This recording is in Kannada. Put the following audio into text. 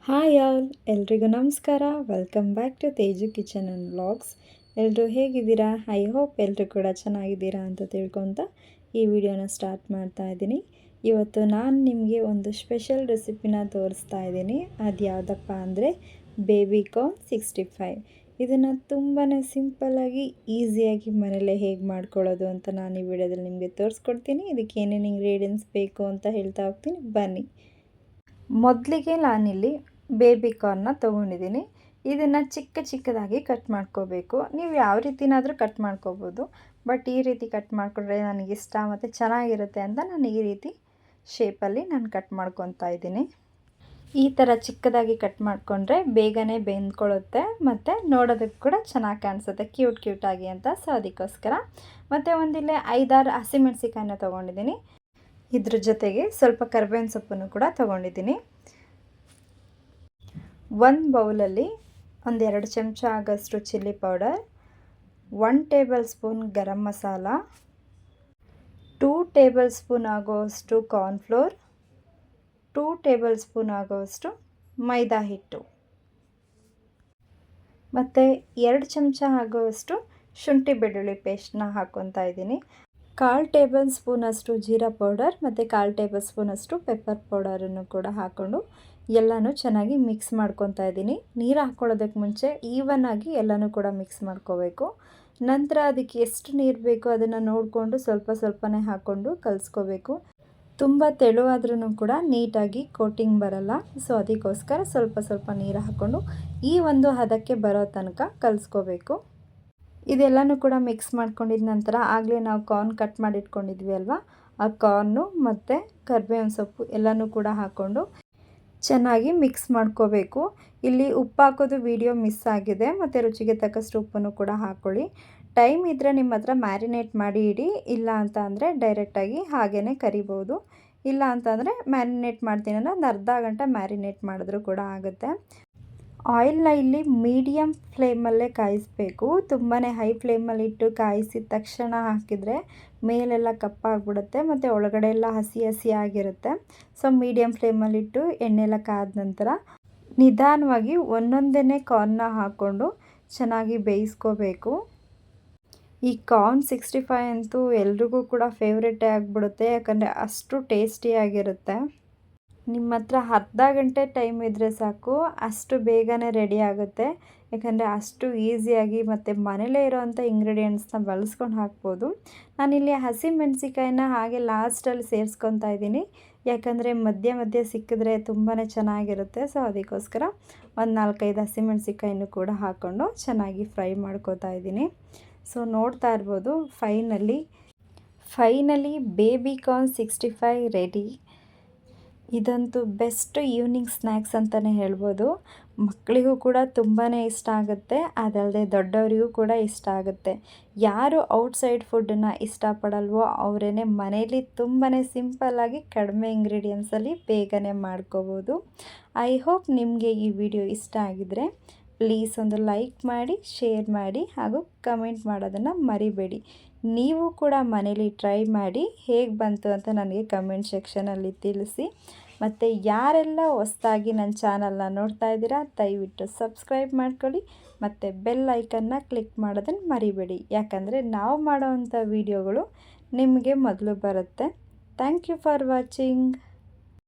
ಹಾಯ್ ಆಲ್, ಎಲ್ರಿಗೂ ನಮಸ್ಕಾರ. Welcome back to Teju kitchen and vlogs. ಎಲ್ಲರೂ ಹೇಗಿದ್ದೀರಾ? ಐ ಹೋಪ್ ಎಲ್ಲರೂ ಕೂಡ ಚೆನ್ನಾಗಿದ್ದೀರಾ ಅಂತ ತಿಳ್ಕೊತ ಈ ವಿಡಿಯೋನ ಸ್ಟಾರ್ಟ್ ಮಾಡ್ತಾ ಇದ್ದೀನಿ. ಇವತ್ತು ನಾನು ನಿಮಗೆ ಒಂದು ಸ್ಪೆಷಲ್ ರೆಸಿಪಿನ ತೋರಿಸ್ತಾ ಇದ್ದೀನಿ. ಅದು ಯಾವುದಪ್ಪ ಅಂದರೆ ಬೇಬಿಕಾರ್ನ್ 65. ಇದನ್ನು ತುಂಬಾ ಸಿಂಪಲ್ಲಾಗಿ ಈಸಿಯಾಗಿ ಮನೇಲೇ ಹೇಗೆ ಮಾಡ್ಕೊಳ್ಳೋದು ಅಂತ ನಾನು ಈ ವಿಡಿಯೋದಲ್ಲಿ ನಿಮಗೆ ತೋರಿಸ್ಕೊಡ್ತೀನಿ. ಇದಕ್ಕೆ ಏನೇನು ಇಂಗ್ರೀಡಿಯೆಂಟ್ಸ್ ಬೇಕು ಅಂತ ಹೇಳ್ತಾ ಹೋಗ್ತೀನಿ, ಬನ್ನಿ. ಮೊದಲಿಗೆ ನಾನಿಲ್ಲಿ ಬೇಬಿಕಾರ್ನ್ನ ತೊಗೊಂಡಿದ್ದೀನಿ. ಇದನ್ನು ಚಿಕ್ಕದಾಗಿ ಕಟ್ ಮಾಡ್ಕೋಬೇಕು. ನೀವು ಯಾವ ರೀತಿನಾದರೂ ಕಟ್ ಮಾಡ್ಕೋಬೋದು, ಬಟ್ ಈ ರೀತಿ ಕಟ್ ಮಾಡಿಕೊಂಡ್ರೆ ನನಗಿಷ್ಟ ಮತ್ತು ಚೆನ್ನಾಗಿರುತ್ತೆ ಅಂತ ನಾನು ಈ ರೀತಿ ಶೇಪಲ್ಲಿ ನಾನು ಕಟ್ ಮಾಡ್ಕೊತಾ ಇದ್ದೀನಿ. ಈ ಥರ ಚಿಕ್ಕದಾಗಿ ಕಟ್ ಮಾಡಿಕೊಂಡ್ರೆ ಬೇಗನೆ ಬೆಂದ್ಕೊಳ್ಳುತ್ತೆ ಮತ್ತು ನೋಡೋದಕ್ಕೆ ಕೂಡ ಚೆನ್ನಾಗಿ ಕಾಣಿಸುತ್ತೆ, ಕ್ಯೂಟಾಗಿ ಅಂತ. ಸೊ ಅದಕ್ಕೋಸ್ಕರ ಮತ್ತು ಒಂದಿಲ್ಲೇ 5-6 ಹಸಿಮೆಣಸಿಕಾಯಿನ ತೊಗೊಂಡಿದ್ದೀನಿ. ಇದ್ರ ಜೊತೆಗೆ ಸ್ವಲ್ಪ ಕರಿಬೇವಿನ ಸೊಪ್ಪನ್ನು ಕೂಡ ತೊಗೊಂಡಿದ್ದೀನಿ. ಒಂದು ಬೌಲಲ್ಲಿ 1-2 ಚಮಚ ಆಗೋಷ್ಟು chilli powder, 1 table spoon garam masala, 2 table spoon ಆಗೋಷ್ಟು ಕಾರ್ನ್ಫ್ಲೋರ್, 2 ಟೇಬಲ್ ಸ್ಪೂನ್ ಆಗೋಷ್ಟು ಮೈದಾ ಹಿಟ್ಟು ಮತ್ತು 2 ಚಮಚ ಆಗೋಷ್ಟು ಶುಂಠಿ ಬೆಳ್ಳುಳ್ಳಿ ಪೇಸ್ಟ್ನ ಹಾಕ್ಕೊತಾ ಇದ್ದೀನಿ. 1/4 ಟೇಬಲ್ ಸ್ಪೂನಷ್ಟು ಜೀರಾ ಪೌಡರ್ ಮತ್ತು 1/4 ಟೇಬಲ್ ಸ್ಪೂನಷ್ಟು ಪೆಪ್ಪರ್ ಪೌಡರನ್ನು ಕೂಡ ಹಾಕ್ಕೊಂಡು ಎಲ್ಲನೂ ಚೆನ್ನಾಗಿ ಮಿಕ್ಸ್ ಮಾಡ್ಕೊತಾ ಇದ್ದೀನಿ. ನೀರು ಹಾಕ್ಕೊಳ್ಳೋದಕ್ಕೆ ಮುಂಚೆ ಈವನ್ ಆಗಿ ಎಲ್ಲನೂ ಕೂಡ ಮಿಕ್ಸ್ ಮಾಡ್ಕೋಬೇಕು. ನಂತರ ಅದಕ್ಕೆ ಎಷ್ಟು ನೀರು ಬೇಕೋ ಅದನ್ನು ನೋಡಿಕೊಂಡು ಸ್ವಲ್ಪನೇ ಹಾಕ್ಕೊಂಡು ಕಲಿಸ್ಕೋಬೇಕು. ತುಂಬ ತೆಳುವಾದ್ರೂ ಕೂಡ ನೀಟಾಗಿ ಕೋಟಿಂಗ್ ಬರಲ್ಲ. ಸೊ ಅದಕ್ಕೋಸ್ಕರ ಸ್ವಲ್ಪ ನೀರು ಹಾಕ್ಕೊಂಡು ಈ ಒಂದು ಹದಕ್ಕೆ ಬರೋ ತನಕ ಕಲಿಸ್ಕೋಬೇಕು. ಇದೆಲ್ಲನೂ ಕೂಡ ಮಿಕ್ಸ್ ಮಾಡ್ಕೊಂಡಿದ ನಂತರ ಆಗಲೇ ನಾವು ಕಾರ್ನ್ ಕಟ್ ಮಾಡಿ ಇಟ್ಕೊಂಡಿದ್ವಿ ಅಲ್ವಾ, ಆ ಕಾರ್ನು ಮತ್ತು ಕರಿಬೇವಿನ ಸೊಪ್ಪು ಎಲ್ಲನೂ ಕೂಡ ಹಾಕ್ಕೊಂಡು ಚೆನ್ನಾಗಿ ಮಿಕ್ಸ್ ಮಾಡ್ಕೋಬೇಕು. ಇಲ್ಲಿ ಉಪ್ಪು ಹಾಕೋದು ವಿಡಿಯೋ ಮಿಸ್ ಆಗಿದೆ, ಮತ್ತು ರುಚಿಗೆ ತಕ್ಕಷ್ಟು ಉಪ್ಪನ್ನು ಕೂಡ ಹಾಕ್ಕೊಳ್ಳಿ. ಟೈಮ್ ಇದ್ದರೆ ನಿಮ್ಮ ಹತ್ರ ಮ್ಯಾರಿನೇಟ್ ಮಾಡಿ ಇಡಿ, ಇಲ್ಲ ಅಂತ ಅಂದರೆ ಡೈರೆಕ್ಟಾಗಿ ಹಾಗೇ ಕರಿಬೋದು. ಇಲ್ಲ ಅಂತಂದರೆ ಮ್ಯಾರಿನೇಟ್ ಮಾಡ್ತೀನಿ ಅಂದರೆ ಒಂದು ಅರ್ಧ ಗಂಟೆ ಮ್ಯಾರಿನೇಟ್ ಮಾಡಿದ್ರೂ ಕೂಡ ಆಗುತ್ತೆ. ಆಯಿಲ್ನ ಇಲ್ಲಿ ಮೀಡಿಯಮ್ ಫ್ಲೇಮಲ್ಲೇ ಕಾಯಿಸಬೇಕು. ತುಂಬಾ ಹೈ ಫ್ಲೇಮಲ್ಲಿ ಇಟ್ಟು ಕಾಯಿಸಿದ ತಕ್ಷಣ ಹಾಕಿದರೆ ಮೇಲೆಲ್ಲ ಕಪ್ಪಾಗಿಬಿಡುತ್ತೆ ಮತ್ತು ಒಳಗಡೆ ಎಲ್ಲ ಹಸಿ ಆಗಿರುತ್ತೆ. ಸೊ ಮೀಡಿಯಮ್ ಫ್ಲೇಮಲ್ಲಿಟ್ಟು ಎಣ್ಣೆಲ್ಲ ಕಾದ ನಂತರ ನಿಧಾನವಾಗಿ ಒಂದೊಂದೇ ಕಾರ್ನ್ನ ಹಾಕ್ಕೊಂಡು ಚೆನ್ನಾಗಿ ಬೇಯಿಸ್ಕೋಬೇಕು. ಈ ಕಾರ್ನ್ 65 ಅಂತೂ ಎಲ್ರಿಗೂ ಕೂಡ ಫೇವ್ರೇಟೇ ಆಗಿಬಿಡುತ್ತೆ, ಯಾಕಂದರೆ ಅಷ್ಟು ಟೇಸ್ಟಿಯಾಗಿರುತ್ತೆ. ನಿಮ್ಮ ಹತ್ರ ಅರ್ಧ ಗಂಟೆ ಟೈಮ್ ಇದ್ದರೆ ಸಾಕು, ಅಷ್ಟು ಬೇಗನೆ ರೆಡಿ ಆಗುತ್ತೆ. ಯಾಕಂದರೆ ಅಷ್ಟು ಈಸಿಯಾಗಿ ಮತ್ತು ಮನೇಲೇ ಇರೋವಂಥ ಇಂಗ್ರೀಡಿಯೆಂಟ್ಸ್ನ ಬಳಸ್ಕೊಂಡು ಹಾಕ್ಬೋದು. ನಾನಿಲ್ಲಿ ಹಸಿಮೆಣಸಿಕಾಯಿನ ಹಾಗೆ ಲಾಸ್ಟಲ್ಲಿ ಸೇರಿಸ್ಕೊತಾ ಇದ್ದೀನಿ, ಯಾಕಂದರೆ ಮಧ್ಯೆ ಸಿಕ್ಕಿದ್ರೆ ತುಂಬಾ ಚೆನ್ನಾಗಿರುತ್ತೆ. ಸೊ ಅದಕ್ಕೋಸ್ಕರ ಒಂದು 4-5 ಹಸಿಮೆಣಸಿಕಾಯಿನೂ ಕೂಡ ಹಾಕ್ಕೊಂಡು ಚೆನ್ನಾಗಿ ಫ್ರೈ ಮಾಡ್ಕೋತಾ ಇದ್ದೀನಿ. ಸೊ ನೋಡ್ತಾ ಇರ್ಬೋದು, ಫೈನಲಿ ಬೇಬಿಕಾರ್ನ್ 65 ರೆಡಿ. ಇದಂತೂ ಬೆಸ್ಟ್ ಈವ್ನಿಂಗ್ ಸ್ನ್ಯಾಕ್ಸ್ ಅಂತಲೇ ಹೇಳ್ಬೋದು. ಮಕ್ಕಳಿಗೂ ಕೂಡ ತುಂಬಾ ಇಷ್ಟ ಆಗುತ್ತೆ, ಅದಲ್ಲದೆ ದೊಡ್ಡವರಿಗೂ ಕೂಡ ಇಷ್ಟ ಆಗುತ್ತೆ. ಯಾರು ಔಟ್ಸೈಡ್ ಫುಡ್ಡನ್ನು ಇಷ್ಟಪಡಲ್ವೋ ಅವರೇ ಮನೇಲಿ ತುಂಬಾ ಸಿಂಪಲ್ಲಾಗಿ ಕಡಿಮೆ ಇಂಗ್ರೀಡಿಯೆಂಟ್ಸಲ್ಲಿ ಬೇಗನೆ ಮಾಡ್ಕೋಬೋದು. ಐ ಹೋಪ್ ನಿಮಗೆ ಈ ವಿಡಿಯೋ ಇಷ್ಟ ಆಗಿದರೆ ಪ್ಲೀಸ್ ಒಂದು ಲೈಕ್ ಮಾಡಿ, ಶೇರ್ ಮಾಡಿ ಹಾಗೂ ಕಮೆಂಟ್ ಮಾಡೋದನ್ನು ಮರಿಬೇಡಿ. ನೀವು ಕೂಡ ಮನೇಲಿ ಟ್ರೈ ಮಾಡಿ ಹೇಗೆ ಬಂತು ಅಂತ ನನಗೆ ಕಮೆಂಟ್ ಸೆಕ್ಷನಲ್ಲಿ ತಿಳಿಸಿ. ಮತ್ತು ಯಾರೆಲ್ಲ ಹೊಸದಾಗಿ ನನ್ನ ಚಾನಲ್ನ ನೋಡ್ತಾ ಇದ್ದೀರಾ ದಯವಿಟ್ಟು ಸಬ್ಸ್ಕ್ರೈಬ್ ಮಾಡ್ಕೊಳ್ಳಿ ಮತ್ತು ಬೆಲ್ ಐಕನ್ನ ಕ್ಲಿಕ್ ಮಾಡೋದನ್ನು ಮರಿಬೇಡಿ, ಯಾಕಂದರೆ ನಾವು ಮಾಡೋವಂಥ ವೀಡಿಯೋಗಳು ನಿಮಗೆ ಮೊದಲು ಬರುತ್ತೆ. Thank you for watching.